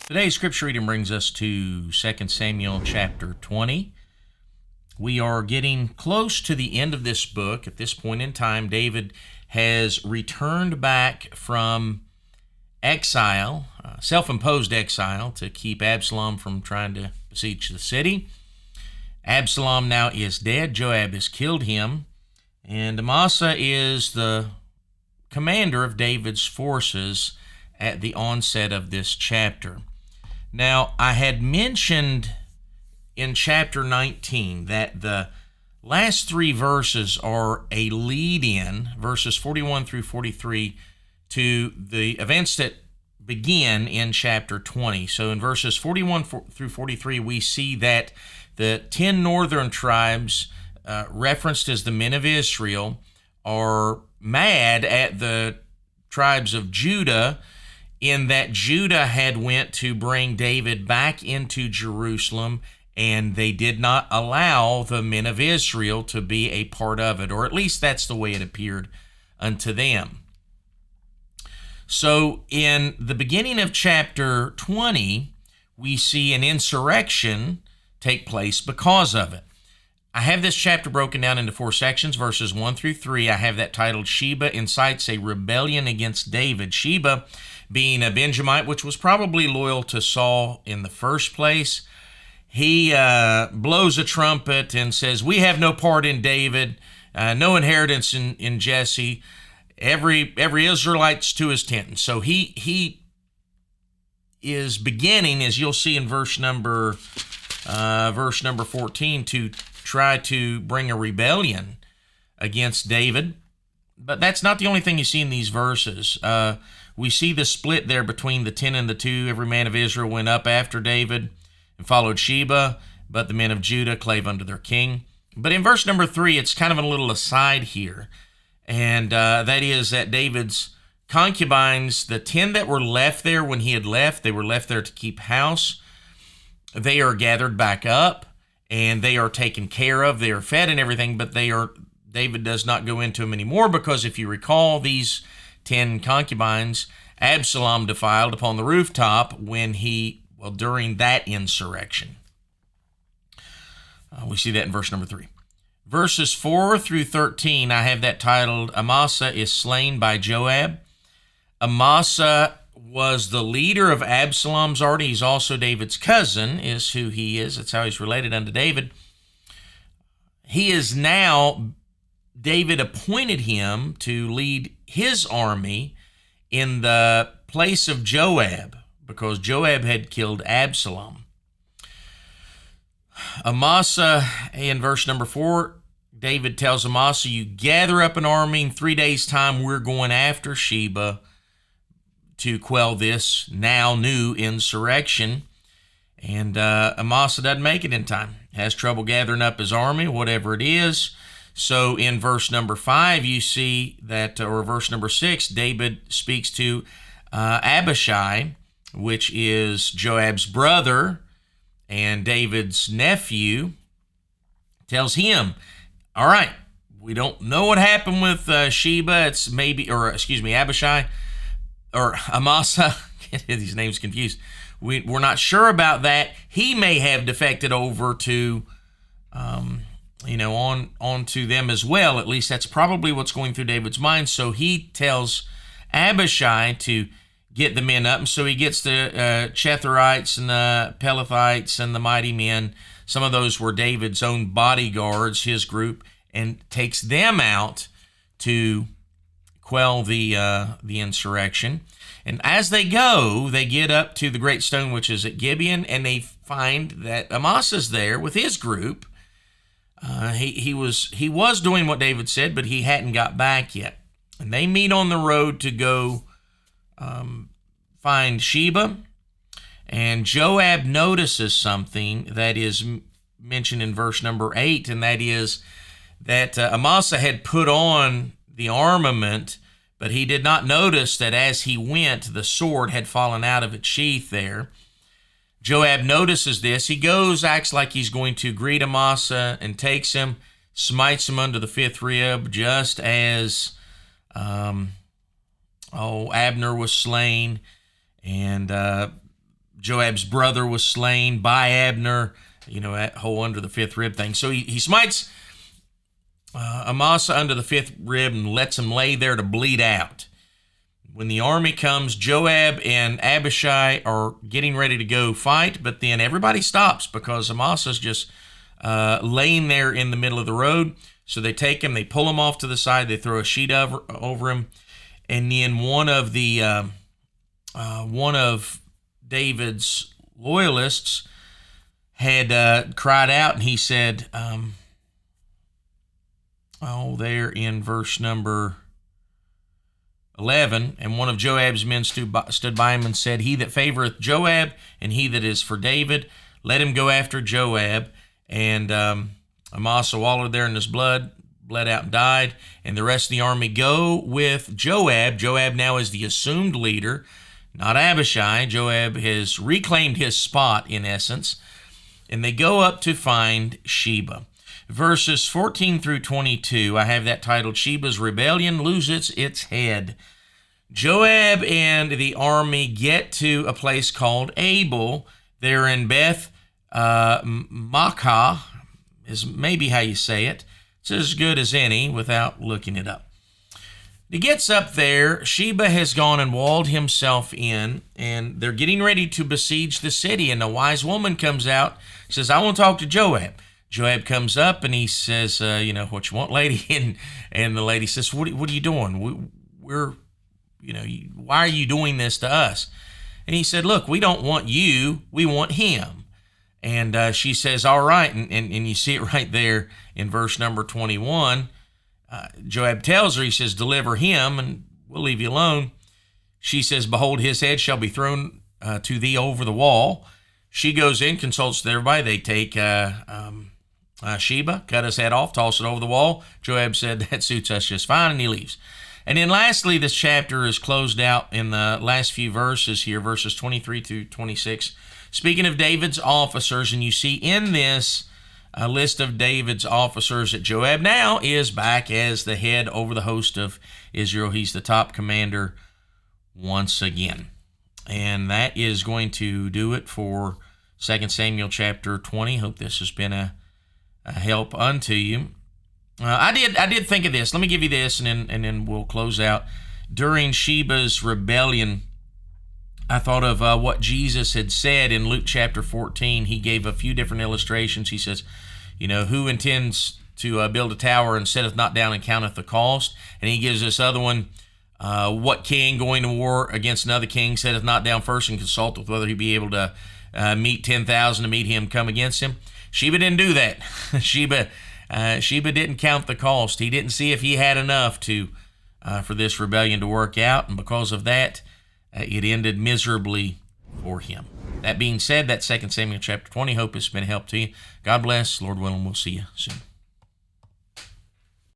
Today's scripture reading brings us to 2 Samuel chapter 20. We are getting close to the end of this book. At this point in time, David has returned back from exile, self-imposed exile, to keep Absalom from trying to besiege the city. Absalom now is dead. Joab has killed him. And Amasa is the commander of David's forces at the onset of this chapter. Now, I had mentioned in chapter 19 that the last three verses are a lead-in, verses 41 through 43, to the events that begin in chapter 20. So in verses 41 through 43, we see that the 10 northern tribes, referenced as the men of Israel, are mad at the tribes of Judah in that Judah had went to bring David back into Jerusalem, and they did not allow the men of Israel to be a part of it, or at least that's the way it appeared unto them. So in the beginning of chapter 20, we see an insurrection take place because of it. I have this chapter broken down into four sections, verses 1 through 3. I have that titled, Sheba Incites a Rebellion Against David. Sheba, being a Benjamite, which was probably loyal to Saul in the first place, he blows a trumpet and says, we have no part in David, no inheritance in Jesse. Every Israelite's to his tent. And so he is beginning, as you'll see in verse number 14, to try to bring a rebellion against David. But that's not the only thing you see in these verses. We see the split there between the 10 and the 2. Every man of Israel went up after David and followed Sheba, but the men of Judah clave unto their king. But in verse number 3, it's kind of a little aside here, and that is that David's concubines, the 10 that were left there when he had left, they were left there to keep house. They are gathered back up, and they are taken care of. They are fed and everything, but David does not go into them anymore, because if you recall, these 10 concubines, Absalom defiled upon the rooftop during that insurrection. We see that in verse number 3. Verses 4 through 13, I have that titled, Amasa is slain by Joab. Amasa was the leader of Absalom's army. He's also David's cousin, is who he is. That's how he's related unto David. He is now, David appointed him to lead his army in the place of Joab, because Joab had killed Absalom. Amasa, in verse number 4, David tells Amasa, you gather up an army in 3 days' time. We're going after Sheba to quell this now new insurrection. And Amasa doesn't make it in time. Has trouble gathering up his army, whatever it is. So in verse number 5, you see that, or verse number 6, David speaks to Abishai, which is Joab's brother and David's nephew, tells him, all right, we don't know what happened with Sheba. It's Abishai, or Amasa. Get these names confused. We're not sure about that. He may have defected over to on to them as well. At least that's probably what's going through David's mind. So he tells Abishai to get the men up. And so he gets the Chetherites and the Pelethites and the mighty men. Some of those were David's own bodyguards, his group, and takes them out to quell the insurrection. And as they go, they get up to the great stone, which is at Gibeon, and they find that Amasa's there with his group. He was doing what David said, but he hadn't got back yet. And they meet on the road to go find Sheba. And Joab notices something that is mentioned in verse number 8, and that is that Amasa had put on the armament, but he did not notice that as he went, the sword had fallen out of its sheath there. Joab notices this. He goes, acts like he's going to greet Amasa, and takes him, smites him under the fifth rib, just as Abner was slain. And Joab's brother was slain by Abner, that whole under the fifth rib thing. So he smites Amasa under the fifth rib and lets him lay there to bleed out. When the army comes, Joab and Abishai are getting ready to go fight, but then everybody stops because Amasa's just laying there in the middle of the road. So they take him, they pull him off to the side, they throw a sheet over him, and then one of David's loyalists had cried out, and he said, there in verse number 11, and one of Joab's men stood by him and said, "He that favoreth Joab, and he that is for David, let him go after Joab." And Amasa wallowed there in his blood, bled out and died, and the rest of the army go with Joab. Joab now is the assumed leader, not Abishai. Joab has reclaimed his spot, in essence, and they go up to find Sheba. Verses 14 through 22, I have that titled, Sheba's Rebellion Loses Its Head. Joab and the army get to a place called Abel. They're in Beth Makkah, is maybe how you say it. It's as good as any without looking it up. He gets up there. Sheba has gone and walled himself in, and they're getting ready to besiege the city. And a wise woman comes out, says, "I want to talk to Joab." Joab comes up and he says, "What you want, lady?" And the lady says, "What are you doing? Why are you doing this to us?" And he said, "Look, we don't want you. We want him." And she says, "All right." And you see it right there in verse number 21. Joab tells her, he says, "Deliver him, and we'll leave you alone." She says, "Behold, his head shall be thrown to thee over the wall." She goes in, consults with everybody. They take Sheba, cut his head off, toss it over the wall. Joab said, "That suits us just fine," and he leaves. And then lastly, this chapter is closed out in the last few verses here, verses 23 through 26. Speaking of David's officers, and you see in this list of David's officers that Joab now is back as the head over the host of Israel. He's the top commander once again. And that is going to do it for 2 Samuel chapter 20. Hope this has been a help unto you. I did think of this. Let me give you this, and then we'll close out. During Sheba's rebellion, I thought of what Jesus had said in Luke chapter 14. He gave a few different illustrations. He says, who intends to build a tower and setteth not down and counteth the cost? And he gives this other one, what king going to war against another king setteth not down first and consulteth whether he be able to meet 10,000 to meet him, come against him? Sheba didn't do that. Sheba didn't count the cost. He didn't see if he had enough for this rebellion to work out, and because of that, it ended miserably for him. That being said, that's 2 Samuel chapter 20. Hope it's been a help to you. God bless. Lord willing, we'll see you soon.